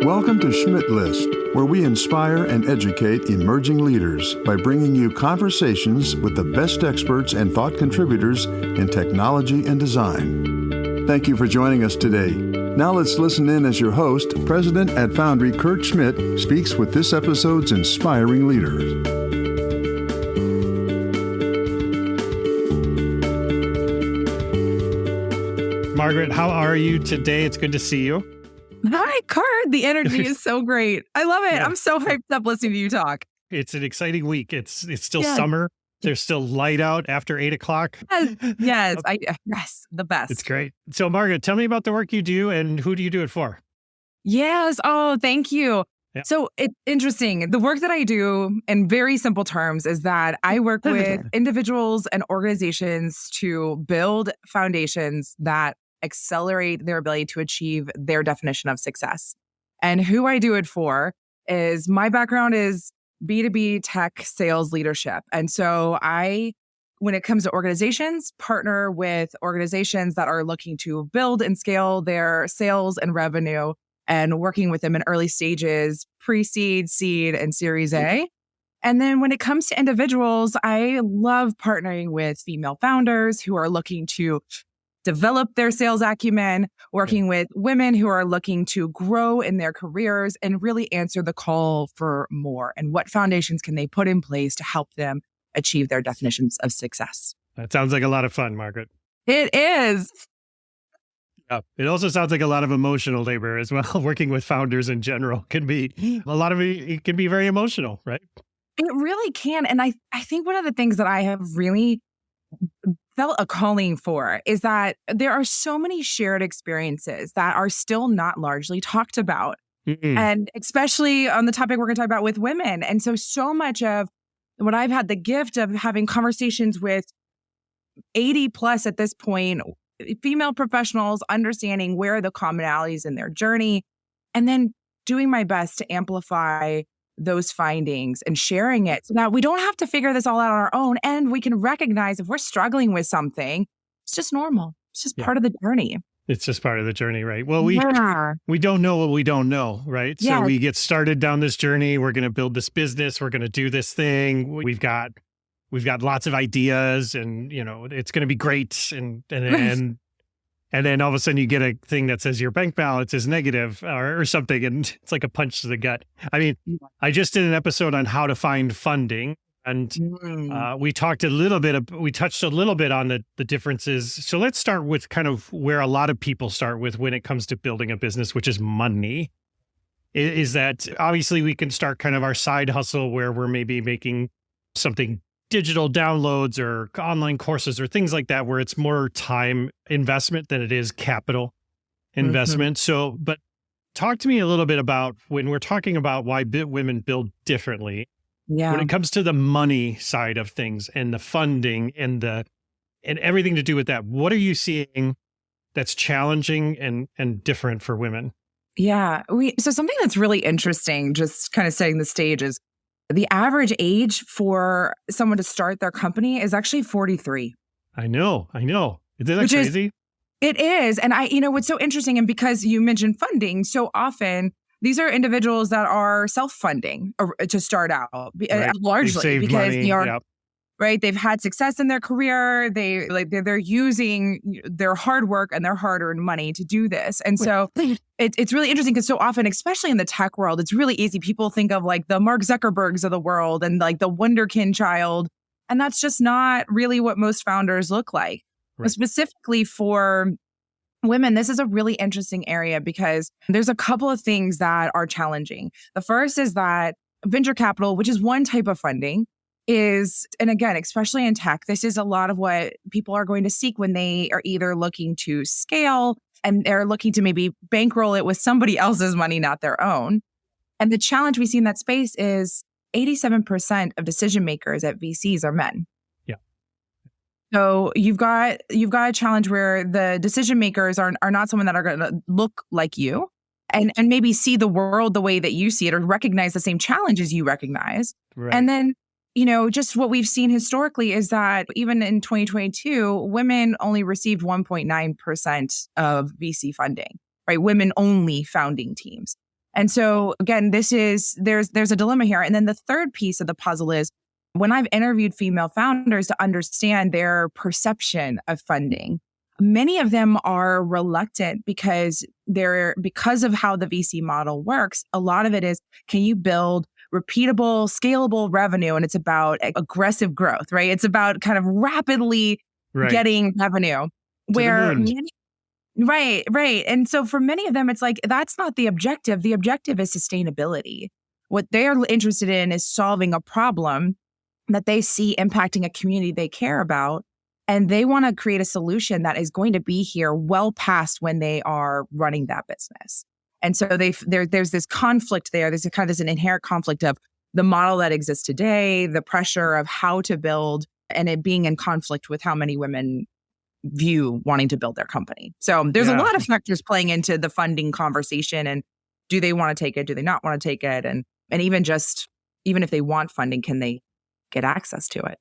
Welcome to Schmidt List, where we inspire and educate emerging leaders by bringing you conversations with the best experts and thought contributors in technology and design. Thank you for joining us today. Now let's listen in as your host, President at Foundry Kurt Schmidt, speaks with this episode's inspiring leaders. Margaret, how are you today? It's good to see you. Hi, Kurt. The energy is so great. I love it. Yeah. I'm so hyped up listening to you talk. It's an exciting week. It's still summer. There's still light out after 8 o'clock. Yes, the best. It's great. So, Margaret, tell me about the work you do and who do you do it for? Yes. Oh, thank you. Yeah. So it's interesting. The work that I do in very simple terms is that I work with individuals and organizations to build foundations that accelerate their ability to achieve their definition of success. And who I do it for is my background is B2B tech sales leadership. And so when it comes to organizations, partner with organizations that are looking to build and scale their sales and revenue and working with them in early stages, pre-seed, seed, and Series A. And then when it comes to individuals, I love partnering with female founders who are looking to develop their sales acumen, working with women who are looking to grow in their careers and really answer the call for more. And what foundations can they put in place to help them achieve their definitions of success? That sounds like a lot of fun, Margaret. It is. Yeah. It also sounds like a lot of emotional labor as well. Working with founders in general can be a lot of it can be very emotional, right? It really can. And I think one of the things that I have really felt a calling for is that there are so many shared experiences that are still not largely talked about. Mm-mm. And especially on the topic we're going to talk about with women. And so much of what I've had the gift of having conversations with 80 plus at this point, female professionals, understanding where are the commonalities in their journey, and then doing my best to amplify those findings and sharing it so that we don't have to figure this all out on our own. And we can recognize if we're struggling with something, it's just normal. It's just part of the journey. It's just part of the journey, right? Well, we don't know what we don't know, right? Yes. So we get started down this journey. We're going to build this business. We're going to do this thing. We've got lots of ideas and, it's going to be great. And then all of a sudden you get a thing that says your bank balance is negative or something. And it's like a punch to the gut. I mean, I just did an episode on how to find funding. And we touched a little bit on the differences. So let's start with kind of where a lot of people start with when it comes to building a business, which is money. Is that obviously we can start kind of our side hustle where we're maybe making something digital downloads or online courses or things like that, where it's more time investment than it is capital investment. So, but talk to me a little bit about when we're talking about why women build differently. Yeah. When it comes to the money side of things and the funding and everything to do with that, what are you seeing that's challenging and different for women? Yeah. So something that's really interesting, just kind of setting the stage, is the average age for someone to start their company is actually 43. I know. Isn't that crazy? It is. And what's so interesting, and because you mentioned funding, so often these are individuals that are self-funding to start out, largely because money. Right. They've had success in their career. They're using their hard work and their hard-earned money to do this. And so it's really interesting because so often, especially in the tech world, it's really easy. People think of like the Mark Zuckerbergs of the world and like the wonderkin child. And that's just not really what most founders look like. Right. But specifically for women, this is a really interesting area because there's a couple of things that are challenging. The first is that venture capital, which is one type of funding, and again, especially in tech, this is a lot of what people are going to seek when they are either looking to scale and they're looking to maybe bankroll it with somebody else's money, not their own. And the challenge we see in that space is 87% of decision makers at VCs are men. Yeah. So you've got a challenge where the decision makers are not someone that are going to look like you and maybe see the world the way that you see it or recognize the same challenges you recognize. Right. And then just what we've seen historically is that even in 2022, women only received 1.9% of VC funding, right? Women only founding teams. And so again, there's a dilemma here. And then the third piece of the puzzle is when I've interviewed female founders to understand their perception of funding, many of them are reluctant because of how the VC model works. A lot of it is, can you build repeatable, scalable revenue? And it's about aggressive growth, right? It's about kind of rapidly getting revenue where Right. And so for many of them, it's like, that's not the objective. The objective is sustainability. What they're interested in is solving a problem that they see impacting a community they care about. And they want to create a solution that is going to be here well past when they are running that business. And so there's this conflict there. There's this inherent conflict of the model that exists today, the pressure of how to build, and it being in conflict with how many women view wanting to build their company. So there's a lot of factors playing into the funding conversation, and do they want to take it? Do they not want to take it? And even if they want funding, can they get access to it?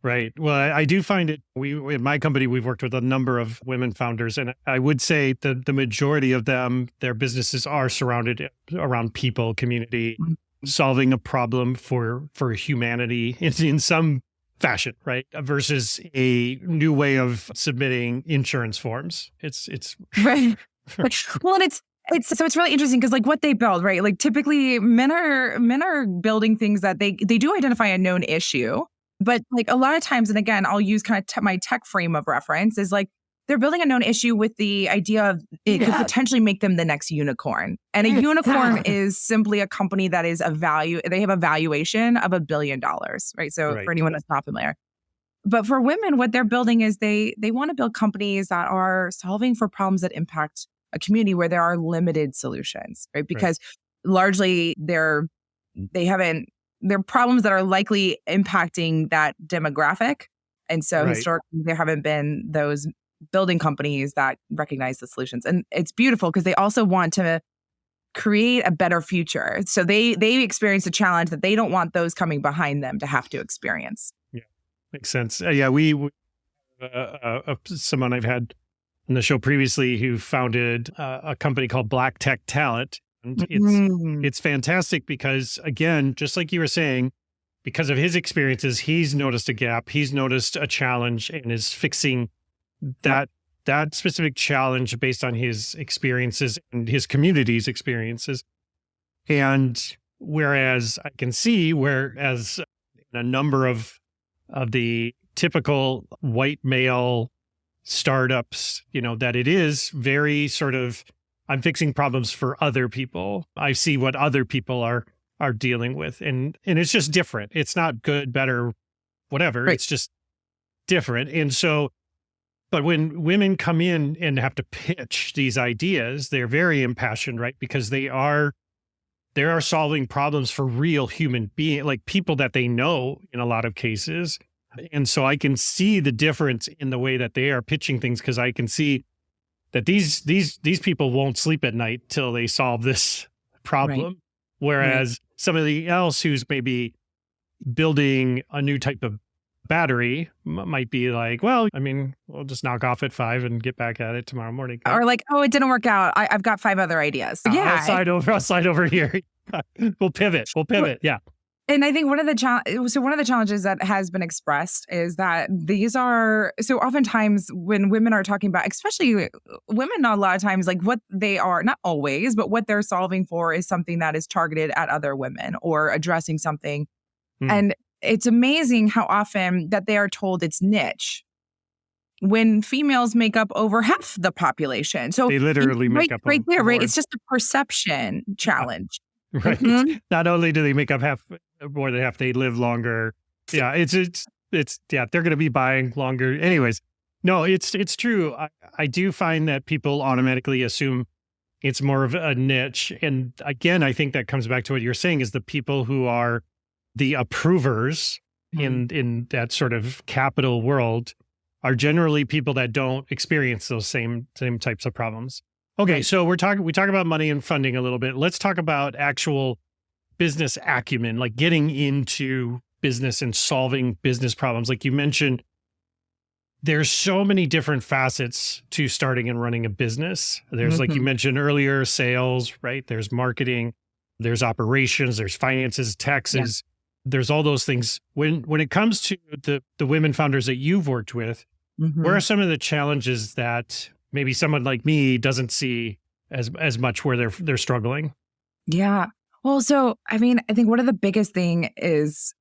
Right. Well, I do find it, in my company, we've worked with a number of women founders, and I would say the majority of them, their businesses are surrounded around people, community, solving a problem for humanity in some fashion, right? Versus a new way of submitting insurance forms. It's right. Well, and it's really interesting because like what they build, right? Like typically men are building things that they do identify a known issue, but like a lot of times, and again, I'll use kind of my tech frame of reference is like they're building a known issue with the idea of it could potentially make them the next unicorn. And a unicorn is simply a company that is they have a valuation of $1 billion, right? So for anyone that's not familiar. But for women, what they're building is they want to build companies that are solving for problems that impact a community where there are limited solutions, right? Because largely they're problems that are likely impacting that demographic. And so historically, there haven't been those building companies that recognize the solutions. And it's beautiful because they also want to create a better future. So they experience a challenge that they don't want those coming behind them to have to experience. Yeah, makes sense. We someone I've had on the show previously who founded a company called Black Tech Talent. And it's fantastic because, again, just like you were saying, because of his experiences, he's noticed a gap, he's noticed a challenge, and is fixing that specific challenge based on his experiences and his community's experiences. And whereas I can see, whereas a number of the typical white male startups, that it is very sort of, I'm fixing problems for other people. I see what other people are dealing with. And it's just different. It's not good, better, whatever. Right. It's just different. And so, but when women come in and have to pitch these ideas, they're very impassioned, right? Because they are solving problems for real human beings, like people that they know in a lot of cases. And so I can see the difference in the way that they are pitching things, because I can see that these people won't sleep at night till they solve this problem. Right. Whereas somebody else who's maybe building a new type of battery might be like, well, I mean, we'll just knock off at 5 and get back at it tomorrow morning. Or like, oh, it didn't work out. I've got 5 other ideas. I'll slide over here. We'll pivot. Yeah. And I think one of the challenges that has been expressed is that these are, so oftentimes when women are talking about, especially women, a lot of times, like what they are, not always, but what they're solving for is something that is targeted at other women or addressing something. And it's amazing how often that they are told it's niche when females make up over half the population. So they literally make up right there, right? It's just a perception challenge. Right. Mm-hmm. Not only do they make up more than half, they live longer. Yeah, it's they're going to be buying longer. Anyways, no, it's true. I do find that people automatically assume it's more of a niche. And again, I think that comes back to what you're saying is the people who are the approvers in that sort of capital world are generally people that don't experience those same types of problems. Okay, so we talk about money and funding a little bit. Let's talk about actual business acumen, like getting into business and solving business problems. Like you mentioned, there's so many different facets to starting and running a business. There's, like you mentioned earlier, sales, right? There's marketing, there's operations, there's finances, taxes. There's all those things. When it comes to the women founders that you've worked with, where are some of the challenges that maybe someone like me doesn't see as much where they're struggling? Yeah. Well, so I mean, I think one of the biggest thing is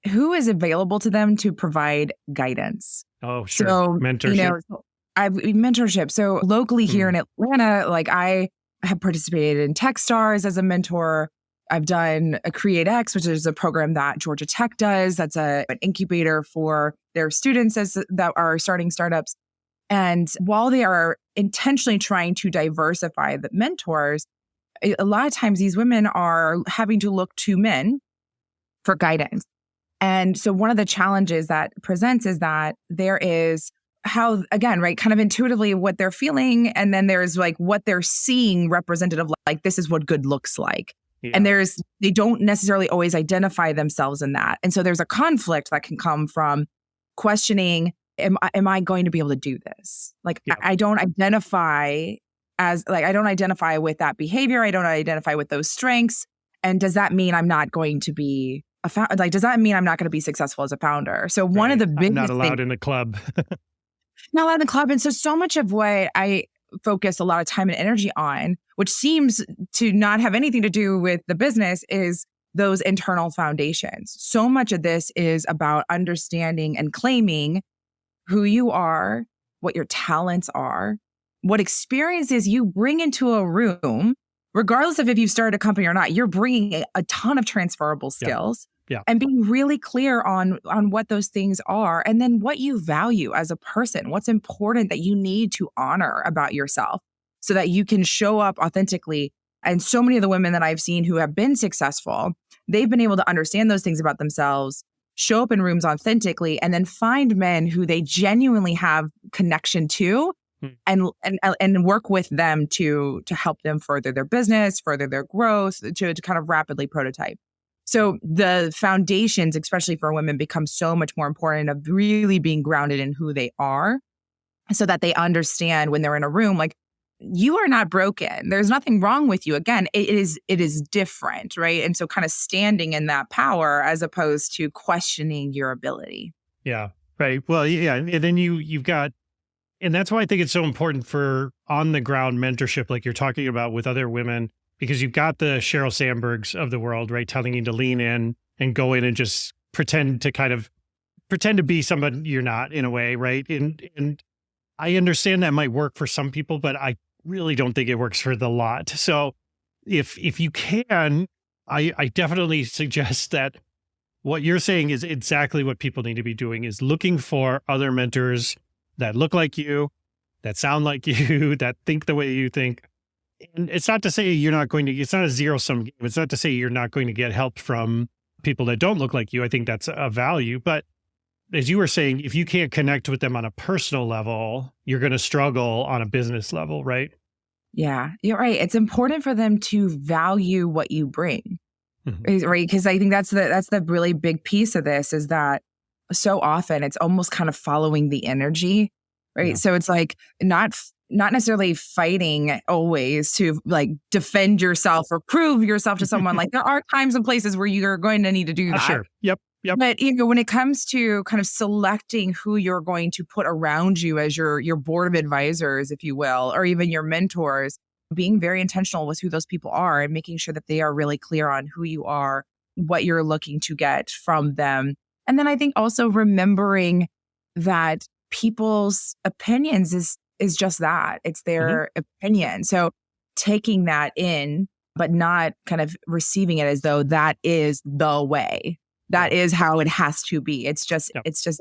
who is available to them to provide guidance. Oh, sure. So, Mentorship. I've mentorship. So locally here in Atlanta, like I have participated in Techstars as a mentor. I've done a CreateX, which is a program that Georgia Tech does. That's an incubator for their students that are starting startups. And while they are intentionally trying to diversify the mentors, a lot of times these women are having to look to men for guidance. And so one of the challenges that presents is that there is how, again, right, kind of intuitively what they're feeling. And then there's like what they're seeing representative, like this is what good looks like. Yeah. And they don't necessarily always identify themselves in that. And so there's a conflict that can come from questioning, am I going to be able to do this? Like, I don't identify with that behavior. I don't identify with those strengths. And does that mean I'm not going to be does that mean I'm not going to be successful as a founder? So one of the biggest not allowed in the club. Not allowed in the club. And so much of what I focus a lot of time and energy on, which seems to not have anything to do with the business, is those internal foundations. So much of this is about understanding and claiming who you are, what your talents are, what experiences you bring into a room, regardless of if you started a company or not. You're bringing a ton of transferable skills. Yeah. And being really clear on what those things are, and then what you value as a person, what's important that you need to honor about yourself so that you can show up authentically. And so many of the women that I've seen who have been successful, they've been able to understand those things about themselves, show up in rooms authentically, and then find men who they genuinely have connection to and work with them to help them further their business, further their growth, to kind of rapidly prototype. So the foundations, especially for women, become so much more important of really being grounded in who they are so that they understand when they're in a room, like, you are not broken. There's nothing wrong with you. Again, it is different, right? And so kind of standing in that power as opposed to questioning your ability. Yeah, right. Well, yeah. And then you've got, and that's why I think it's so important for on the ground mentorship, like you're talking about with other women, because you've got the Sheryl Sandbergs of the world, right? Telling you to lean in and go in and just pretend to be somebody you're not, in a way, right? And I understand that might work for some people, but I really don't think it works for the lot. So if you can, I definitely suggest that what you're saying is exactly what people need to be doing, is looking for other mentors that look like you, that sound like you, that think the way you think. And it's not to say it's not a zero-sum game. It's not to say you're not going to get help from people that don't look like you. I think that's a value. But as you were saying, if you can't connect with them on a personal level, you're going to struggle on a business level, right? Yeah, you're right. It's important for them to value what you bring, right? Because I think that's the really big piece of this, is that so often it's almost kind of following the energy, right? Yeah. So it's like not necessarily fighting always to like defend yourself or prove yourself to someone. Like, there are times and places where you're going to need to do that. Sure. Yep. But when it comes to kind of selecting who you're going to put around you as your board of advisors, if you will, or even your mentors, being very intentional with who those people are and making sure that they are really clear on who you are, what you're looking to get from them. And then I think also remembering that people's opinions is just that. It's their opinion. So taking that in, but not kind of receiving it as though that is the way. That is how it has to be. It's just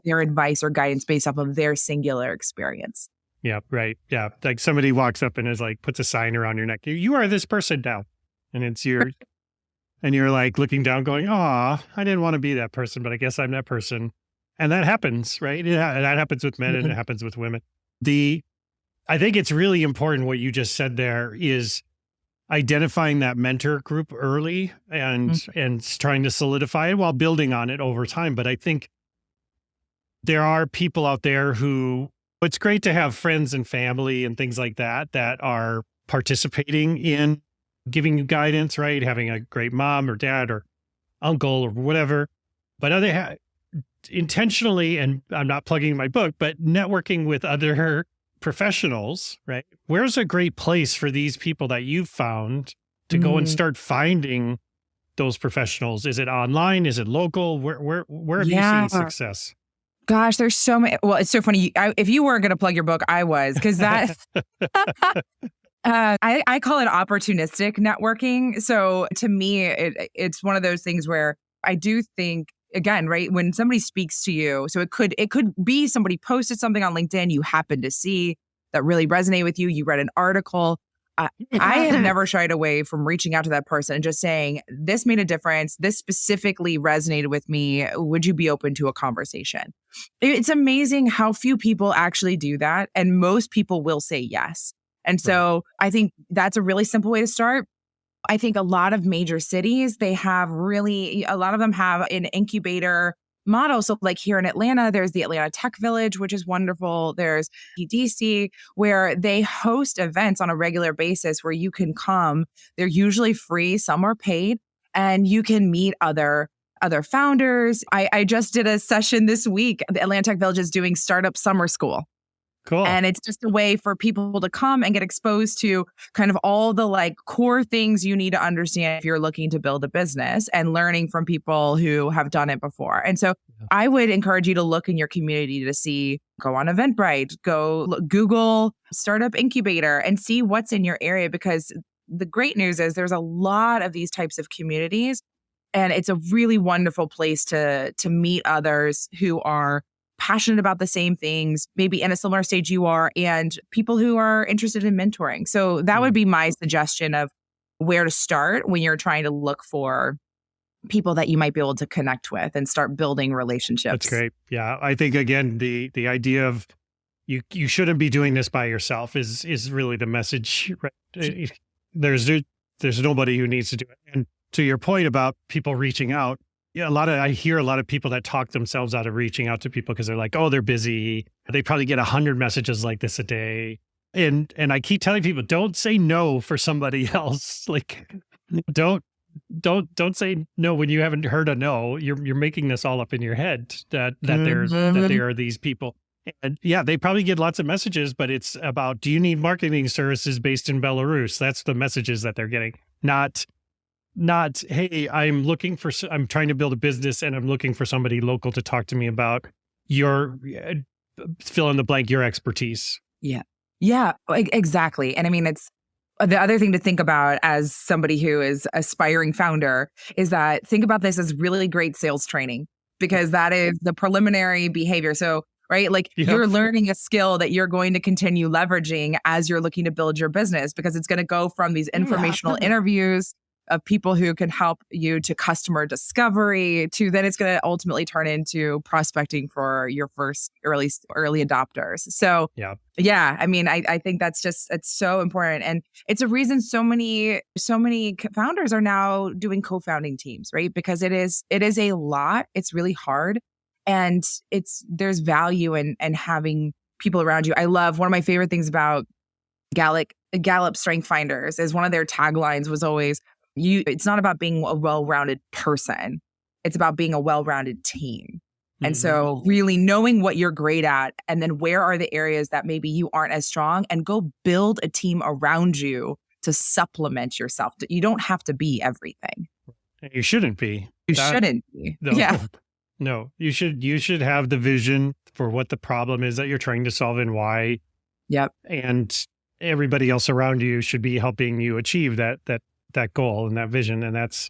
their advice or guidance based off of their singular experience. Yeah, right. Yeah. Like somebody walks up and is like, puts a sign around your neck. You are this person now. And it's and you're like looking down going, I didn't want to be that person, but I guess I'm that person. And that happens, right? Yeah, that happens with men and it happens with women. I think it's really important what you just said there is identifying that mentor group early and trying to solidify it while building on it over time. But I think there are people out there who, it's great to have friends and family and things like that are participating in giving you guidance, right? Having a great mom or dad or uncle or whatever. But intentionally, and I'm not plugging my book, but networking with other professionals, right? Where's a great place for these people that you've found to go and start finding those professionals? Is it online? Is it local? Where have you seen success? Gosh, there's so many. Well, it's so funny. If you weren't going to plug your book, I was, because that I call it opportunistic networking. So to me, it's one of those things where I do think, again, right, when somebody speaks to you, so it could be somebody posted something on LinkedIn you happen to see that really resonate with you. You read an article. I have never shied away from reaching out to that person and just saying, this made a difference. This specifically resonated with me. Would you be open to a conversation? It's amazing how few people actually do that. And most people will say yes. And so I think that's a really simple way to start. I think a lot of major cities, a lot of them have an incubator model. So like here in Atlanta, there's the Atlanta Tech Village, which is wonderful. There's EDC, where they host events on a regular basis where you can come. They're usually free, some are paid, and you can meet other founders. I just did a session this week. The Atlanta Tech Village is doing Startup Summer School. Cool. And it's just a way for people to come and get exposed to kind of all the like core things you need to understand if you're looking to build a business, and learning from people who have done it before. And so I would encourage you to look in your community to see, go on Eventbrite, Google Startup Incubator and see what's in your area, because the great news is there's a lot of these types of communities, and it's a really wonderful place to meet others who are passionate about the same things, maybe in a similar stage you are, and people who are interested in mentoring. So that would be my suggestion of where to start when you're trying to look for people that you might be able to connect with and start building relationships. That's great. Yeah. I think, again, the idea of you shouldn't be doing this by yourself is really the message, right? There's nobody who needs to do it. And to your point about people reaching out, yeah, I hear a lot of people that talk themselves out of reaching out to people because they're like, oh, they're busy. They probably get 100 messages like this a day. And I keep telling people, don't say no for somebody else. Like, don't say no when you haven't heard a no. You're making this all up in your head that there are these people. And yeah, they probably get lots of messages, but it's about, do you need marketing services based in Belarus? That's the messages that they're getting. Not, hey, I'm trying to build a business and I'm looking for somebody local to talk to me about your fill in the blank, your expertise. Yeah, exactly. And I mean, it's the other thing to think about as somebody who is aspiring founder is that think about this as really great sales training, because that is the preliminary behavior. So, right, like you're learning a skill that you're going to continue leveraging as you're looking to build your business, because it's going to go from these informational interviews of people who can help you to customer discovery to then it's going to ultimately turn into prospecting for your first early adopters. So yeah, I mean, I think it's so important. And it's a reason so many founders are now doing co-founding teams, right? Because it is a lot. It's really hard. And there's value in having people around you. I love, one of my favorite things about Gallup Strength Finders is one of their taglines was always, it's not about being a well-rounded person. It's about being a well-rounded team. And so really knowing what you're great at, and then where are the areas that maybe you aren't as strong, and go build a team around you to supplement yourself. You don't have to be everything. You shouldn't be. Shouldn't be. No, yeah. No, you should have the vision for what the problem is that you're trying to solve and why. Yep. And everybody else around you should be helping you achieve that goal and that vision. And that's,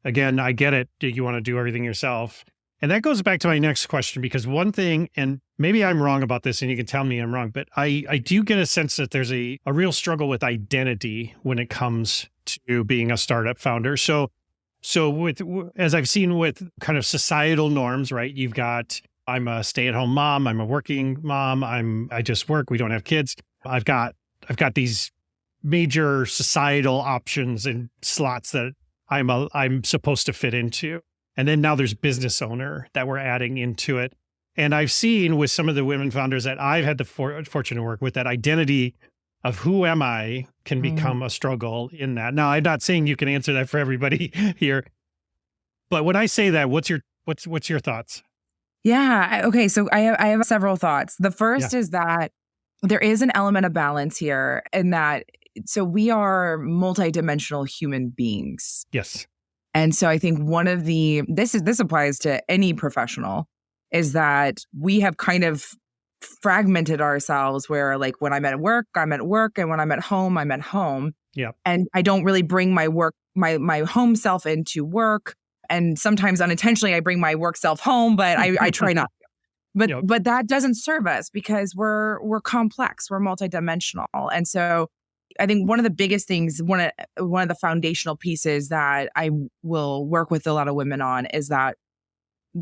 again, I get it. You want to do everything yourself. And that goes back to my next question, because one thing, and maybe I'm wrong about this and you can tell me I'm wrong, but I do get a sense that there's a real struggle with identity when it comes to being a startup founder. So as I've seen with kind of societal norms, right? You've got, I'm a stay-at-home mom, I'm a working mom, I just work, we don't have kids. I've got these major societal options and slots that I'm supposed to fit into. And then now there's business owner that we're adding into it. And I've seen with some of the women founders that I've had the fortune to work with, that identity of who am I can become a struggle in that. Now, I'm not saying you can answer that for everybody here, but when I say that, what's your thoughts? Yeah. Okay. So I have several thoughts. The first is that there is an element of balance here in that, so we are multidimensional human beings. Yes. And so I think one of this applies to any professional, is that we have kind of fragmented ourselves where, like, when I'm at work, I'm at work, and when I'm at home, I'm at home. Yeah. And I don't really bring my work, my home self into work. And sometimes unintentionally I bring my work self home, but I try not to. But that doesn't serve us because we're complex, we're multidimensional. And so I think one of the biggest things, one of the foundational pieces that I will work with a lot of women on is that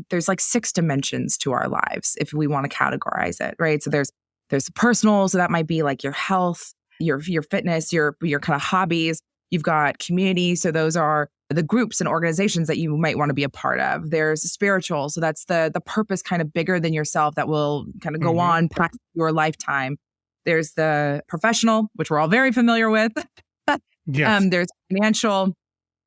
there's like 6 dimensions to our lives, if we want to categorize it, right? So there's the personal, so that might be like your health, your fitness, your kind of hobbies. You've got community, so those are the groups and organizations that you might want to be a part of. There's spiritual, so that's the purpose kind of bigger than yourself that will kind of go on past your lifetime. There's the professional, which we're all very familiar with. Yes. There's financial.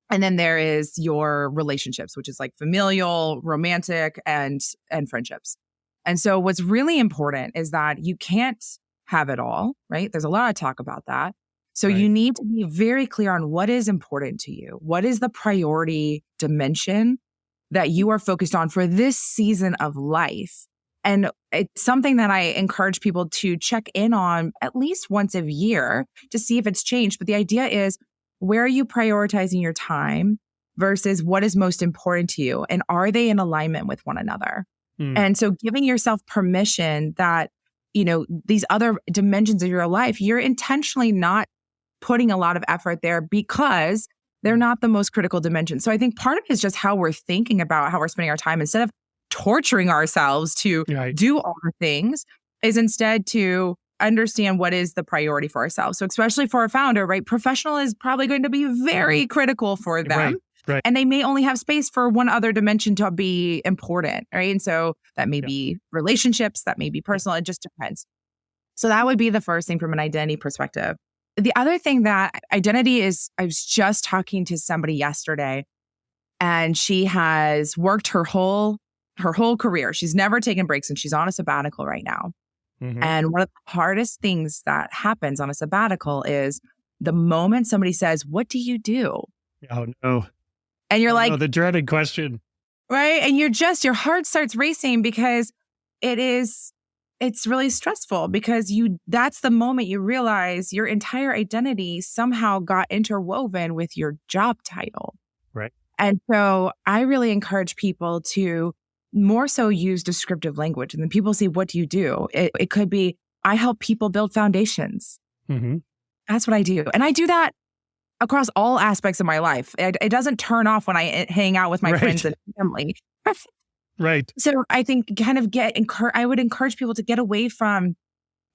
And then there is your relationships, which is like familial, romantic, and friendships. And so what's really important is that you can't have it all, right? There's a lot of talk about that. So you need to be very clear on what is important to you. What is the priority dimension that you are focused on for this season of life? And it's something that I encourage people to check in on at least once a year to see if it's changed. But the idea is, where are you prioritizing your time versus what is most important to you? And are they in alignment with one another? And so giving yourself permission that, these other dimensions of your life, you're intentionally not putting a lot of effort there because they're not the most critical dimension. So I think part of it is just how we're thinking about how we're spending our time. Instead of torturing ourselves to do all the things, is instead to understand what is the priority for ourselves. So especially for a founder, right? Professional is probably going to be very critical for them. Right. And they may only have space for one other dimension to be important, right? And so that may be relationships, that may be personal, it just depends. So that would be the first thing from an identity perspective. The other thing that identity is, I was just talking to somebody yesterday, and she has worked her whole career. She's never taken breaks, and she's on a sabbatical right now. And one of the hardest things that happens on a sabbatical is the moment somebody says, "What do you do?" Oh, no. And you're like, the dreaded question. Right. And your heart starts racing because it's really stressful because that's the moment you realize your entire identity somehow got interwoven with your job title. Right. And so I really encourage people to more so use descriptive language. And then people say, "What do you do?" It could be, "I help people build foundations." That's what I do. And I do that across all aspects of my life. It doesn't turn off when I hang out with my friends and family. Right. So I think kind of I would encourage people to get away from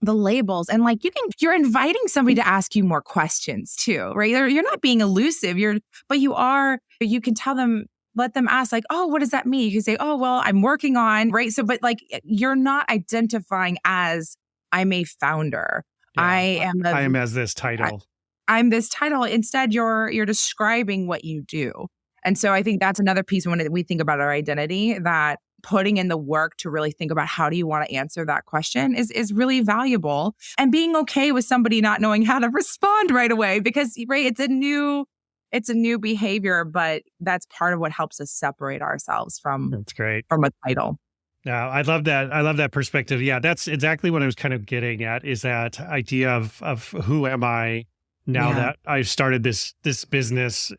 the labels, and like you're inviting somebody to ask you more questions too, right? You're not being elusive. But you can tell them, let them ask, like, "Oh, what does that mean?" You can say, "Oh, well, I'm working on," right? So, but like, you're not identifying as, "I'm a founder. Yeah. I am as this title. I'm this title." Instead, you're describing what you do. And so I think that's another piece when we think about our identity, that putting in the work to really think about how do you want to answer that question is really valuable. And being okay with somebody not knowing how to respond right away, because it's a new behavior, but that's part of what helps us separate ourselves from a title. Yeah, I love that. I love that perspective. Yeah, that's exactly what I was kind of getting at, is that idea of who am I now that I've started this business.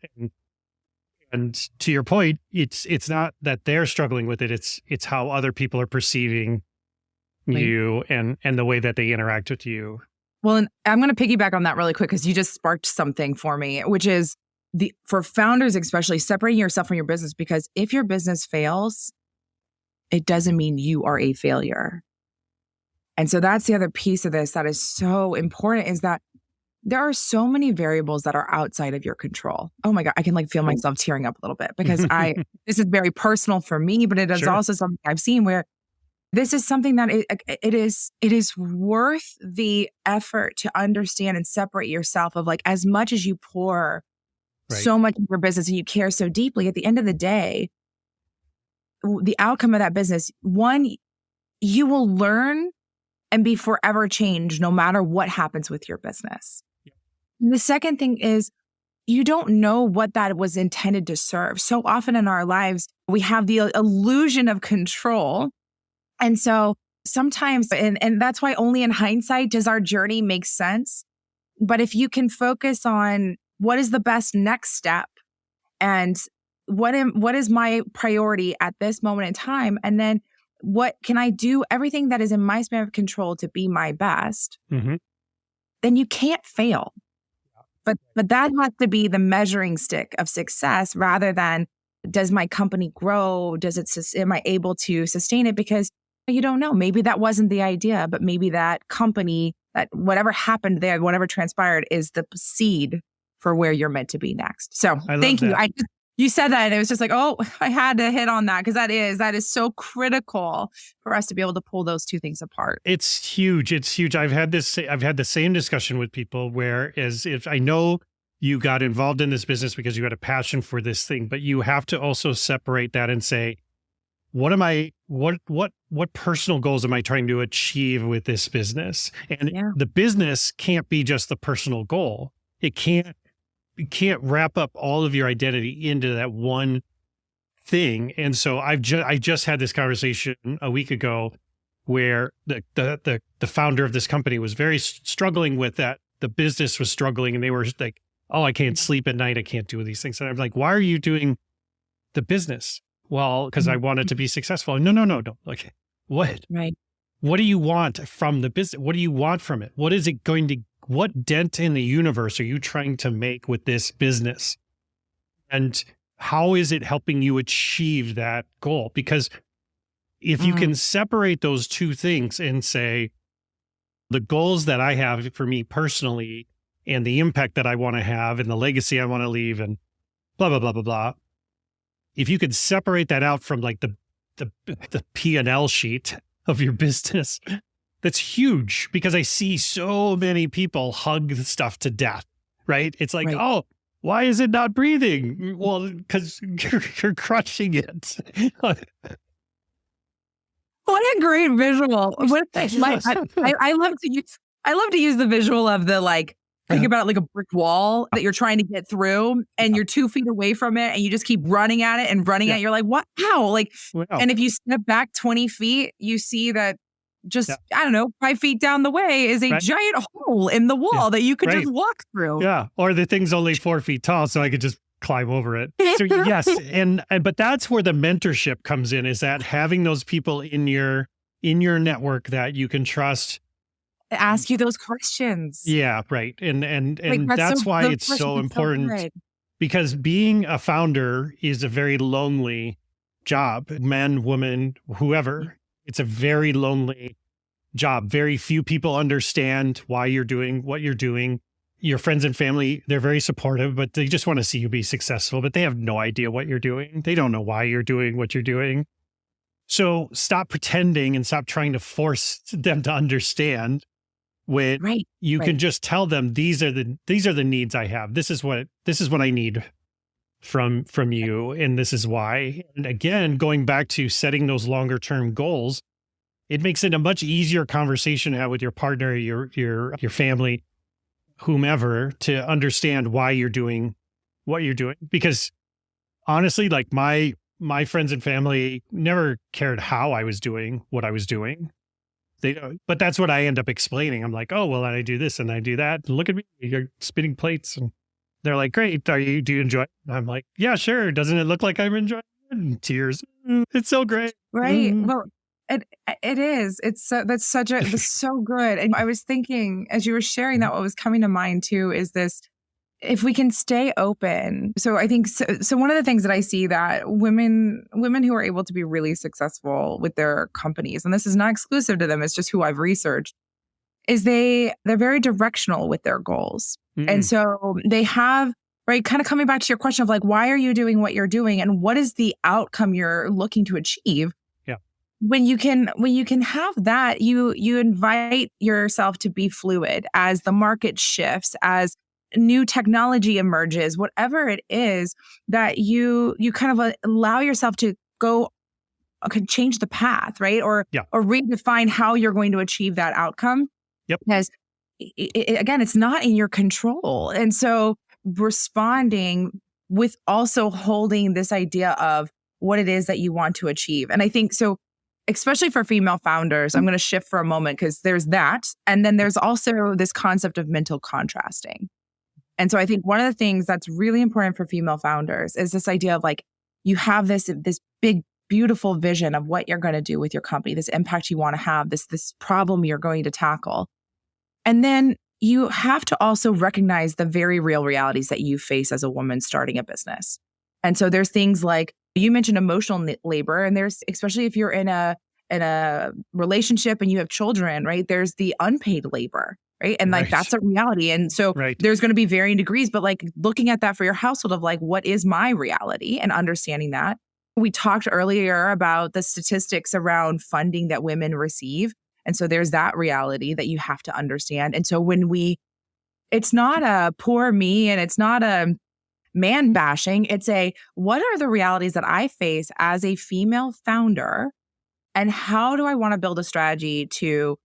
And to your point, it's not that they're struggling with it. It's how other people are perceiving you and the way that they interact with you. Well, and I'm going to piggyback on that really quick because you just sparked something for me, which is for founders, especially separating yourself from your business, because if your business fails, it doesn't mean you are a failure. And so that's the other piece of this that is so important, is that there are so many variables that are outside of your control. Oh my God, I can feel myself tearing up a little bit because this is very personal for me, but it is also something I've seen where This is something that it is worth the effort to understand and separate yourself of like, as much as you pour so much in your business and you care so deeply, at the end of the day, the outcome of that business, one, you will learn and be forever changed no matter what happens with your business. And the second thing is, you don't know what that was intended to serve. So often in our lives, we have the illusion of control. And so sometimes, and that's why only in hindsight does our journey make sense. But if you can focus on what is the best next step and what is my priority at this moment in time, and then what can I do, everything that is in my span of control to be my best, then you can't fail. But that has to be the measuring stick of success rather than, does my company grow? Am I able to sustain it? Because you don't know. Maybe that wasn't the idea, but maybe that company, that whatever happened there, whatever transpired is the seed for where you're meant to be next. So thank you. You said that and it was just like, oh, I had to hit on that because that is so critical for us to be able to pull those two things apart. It's huge. It's huge. I've had the same discussion with people where, as if I know you got involved in this business because you had a passion for this thing, but you have to also separate that and say, what personal goals am I trying to achieve with this business? And the business can't be just the personal goal. You can't wrap up all of your identity into that one thing. And so I just had this conversation a week ago where the founder of this company was very struggling with that. The business was struggling and they were like, oh, I can't sleep at night. I can't do these things. And I'm like, why are you doing the business? Well, because I want it to be successful. No. Like, what? Right. What do you want from the business? What do you want from it? What dent in the universe are you trying to make with this business? And how is it helping you achieve that goal? Because if you can separate those two things and say, the goals that I have for me personally and the impact that I want to have and the legacy I want to leave and blah, blah, blah, blah, blah. If you could separate that out from like the P&L sheet of your business, that's huge, because I see so many people hug the stuff to death, right? It's like, oh, why is it not breathing? Well, because you're crushing it. What a great visual. I love to use the visual of the, like, think about it like a brick wall that you're trying to get through and you're 2 feet away from it and you just keep running at it and running at it. You're like, what? How? Like, and if you step back 20 feet, you see that just, I don't know, 5 feet down the way is a giant hole in the wall that you could just walk through. Yeah. Or the thing's only 4 feet tall, so I could just climb over it. So yes. But that's where the mentorship comes in, is that having those people in your network that you can trust. Ask you those questions. Yeah. Right. And that's why it's so important, because being a founder is a very lonely job. Men, women, whoever. It's a very lonely job. Very few people understand why you're doing what you're doing. Your friends and family, they're very supportive, but they just want to see you be successful, but they have no idea what you're doing. They don't know why you're doing what you're doing. So stop pretending and stop trying to force them to understand when you can just tell them, these are the needs I have. This is what I need from you, and this is why. And again, going back to setting those longer term goals, it makes it a much easier conversation to have with your partner, your family, whomever, to understand why you're doing what you're doing. Because honestly, like my friends and family never cared how I was doing what I was doing. But that's what I end up explaining. I'm like, oh, well, I do this and I do that. Look at me, you're spinning plates. And they're like, great. Do you enjoy it? I'm like, yeah, sure. Doesn't it look like I'm enjoying it? And tears. It's so great. Right. Well, it is. That's so good. And I was thinking, as you were sharing that, what was coming to mind too is this, if we can stay open. So I think, so one of the things that I see that women who are able to be really successful with their companies, and this is not exclusive to them, it's just who I've researched, is they're very directional with their goals. And so they have, right, kind of coming back to your question of like, why are you doing what you're doing and what is the outcome you're looking to achieve? Yeah. when you can have that, you invite yourself to be fluid as the market shifts, as new technology emerges, whatever it is, that you kind of allow yourself to go could change the path, right? Or redefine how you're going to achieve that outcome. Yep. Because again, it's not in your control. And so responding with also holding this idea of what it is that you want to achieve. And I think so, especially for female founders, I'm going to shift for a moment because there's that. And then there's also this concept of mental contrasting. And so I think one of the things that's really important for female founders is this idea of like, you have this big, beautiful vision of what you're going to do with your company, this impact you want to have, this problem you're going to tackle. And then you have to also recognize the very real realities that you face as a woman starting a business. And so there's things like, you mentioned emotional labor, and there's, especially if you're in a relationship and you have children, right? There's the unpaid labor, right? And like, that's a reality. And so there's going to be varying degrees, but like looking at that for your household of like, what is my reality and understanding that. We talked earlier about the statistics around funding that women receive. And so there's that reality that you have to understand. And so it's not a poor me and it's not a man bashing. It's what are the realities that I face as a female founder? And how do I want to build a strategy to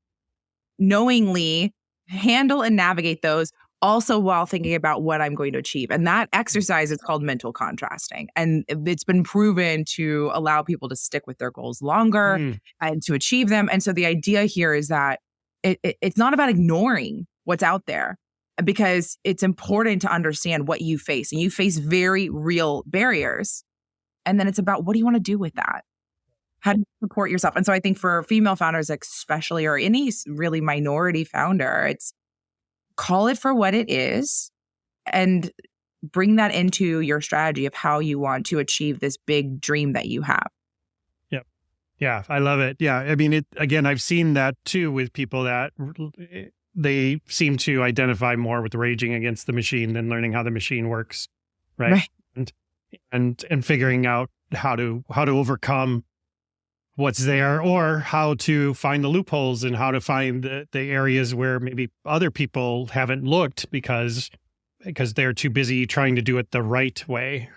knowingly handle and navigate those, also while thinking about what I'm going to achieve? And that exercise is called mental contrasting. And it's been proven to allow people to stick with their goals longer and to achieve them. And so the idea here is that it's not about ignoring what's out there, because it's important to understand what you face. And you face very real barriers. And then it's about, what do you want to do with that? How do you support yourself? And so I think for female founders, especially, or any really minority founder, it's call it for what it is and bring that into your strategy of how you want to achieve this big dream that you have. Yep. Yeah, I love it. Yeah. I mean, again, I've seen that too with people that they seem to identify more with raging against the machine than learning how the machine works. Right. And figuring out how to overcome what's there, or how to find the loopholes and how to find the areas where maybe other people haven't looked because they're too busy trying to do it the right way.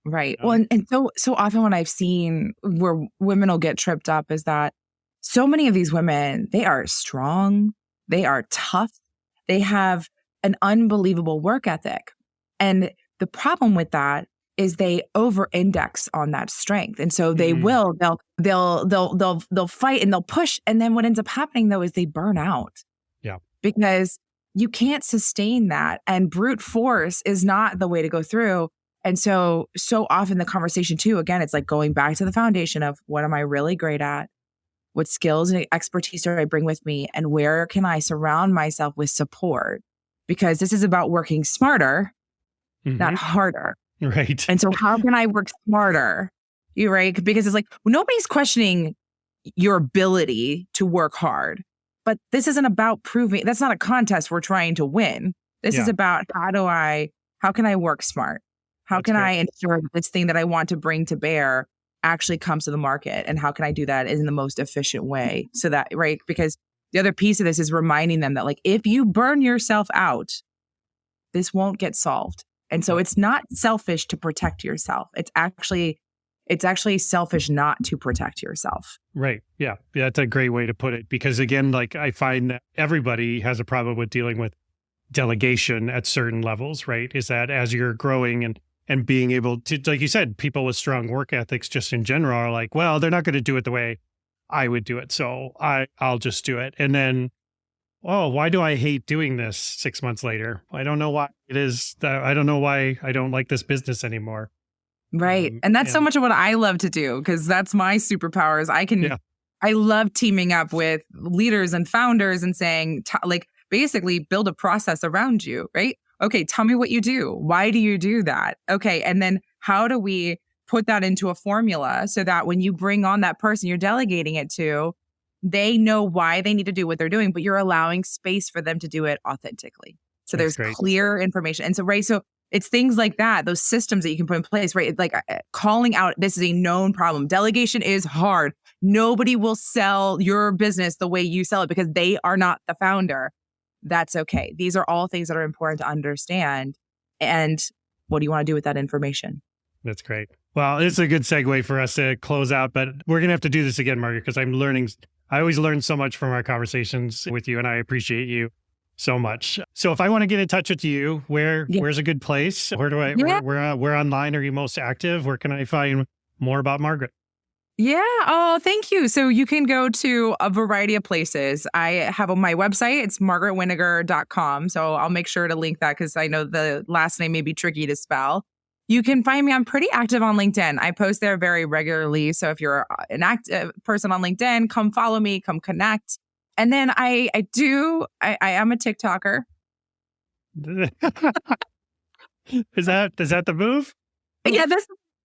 Right. Well, and so often what I've seen where women will get tripped up is that so many of these women, they are strong, they are tough, they have an unbelievable work ethic. And the problem with that is they over-index on that strength. And so they'll fight and they'll push. And then what ends up happening though is they burn out. Yeah. Because you can't sustain that. And brute force is not the way to go through. And so often the conversation too, again, it's like going back to the foundation of, what am I really great at? What skills and expertise do I bring with me? And where can I surround myself with support? Because this is about working smarter, not harder. Right. And so how can I work smarter? Right? Because it's like, nobody's questioning your ability to work hard, but this isn't about proving, that's not a contest we're trying to win. This is about, how can I work smart? How can I ensure that this thing that I want to bring to bear actually comes to the market? And how can I do that in the most efficient way? So that, right? Because the other piece of this is reminding them that like, if you burn yourself out, this won't get solved. And so it's not selfish to protect yourself. It's actually selfish not to protect yourself. Right. Yeah. That's a great way to put it. Because again, like I find that everybody has a problem with dealing with delegation at certain levels, right? Is that as you're growing and being able to, like you said, people with strong work ethics just in general are like, well, they're not going to do it the way I would do it. So I'll just do it. And then, oh, why do I hate doing this 6 months later? I don't know why it is. I don't know why I don't like this business anymore. Right. And that's so much of what I love to do, because that's my superpower is I love teaming up with leaders and founders and saying, basically build a process around you, right? Okay, tell me what you do. Why do you do that? Okay. And then how do we put that into a formula so that when you bring on that person you're delegating it to, they know why they need to do what they're doing, but you're allowing space for them to do it authentically. So there's clear information. And so, right. So it's things like that, those systems that you can put in place, right? Like calling out, this is a known problem. Delegation is hard. nobody will sell your business the way you sell it because they are not the founder. That's okay. These are all things that are important to understand. And what do you want to do with that information? That's great. Well, it's a good segue for us to close out, but we're going to have to do this again, Margaret, because I always learn so much from our conversations with you, and I appreciate you so much. So if I want to get in touch with you, where's a good place? Where do I, where online are you most active? Where can I find more about Margaret? Yeah. Oh, thank you. So you can go to a variety of places. I have on my website, it's margaretwinegar.com. So I'll make sure to link that because I know the last name may be tricky to spell. You can find me. I'm pretty active on LinkedIn. I post there very regularly. So if you're an active person on LinkedIn, come follow me, come connect. And then I am a TikToker. Is that the move? Yeah,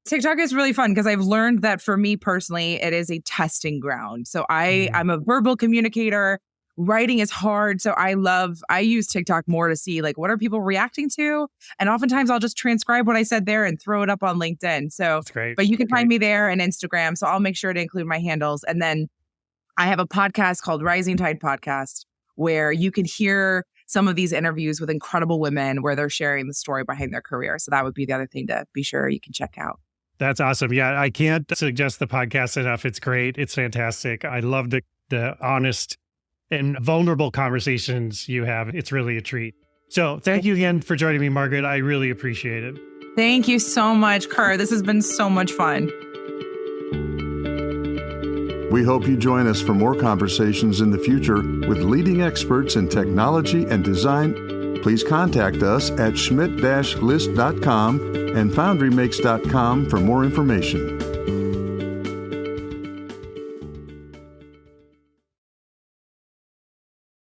TikTok is really fun because I've learned that for me personally, it is a testing ground. So I'm a verbal communicator. Writing is hard. So I use TikTok more to see like, what are people reacting to? And oftentimes I'll just transcribe what I said there and throw it up on LinkedIn. So, that's great. But you can find me there and Instagram. So I'll make sure to include my handles. And then I have a podcast called Rising Tide Podcast, where you can hear some of these interviews with incredible women where they're sharing the story behind their career. So that would be the other thing to be sure you can check out. That's awesome. Yeah, I can't suggest the podcast enough. It's great. It's fantastic. I love the honest and vulnerable conversations you have. It's really a treat. So thank you again for joining me, Margaret. I really appreciate it. Thank you so much, Kurt. This has been so much fun. We hope you join us for more conversations in the future with leading experts in technology and design. Please contact us at schmidt-list.com and foundrymakes.com for more information.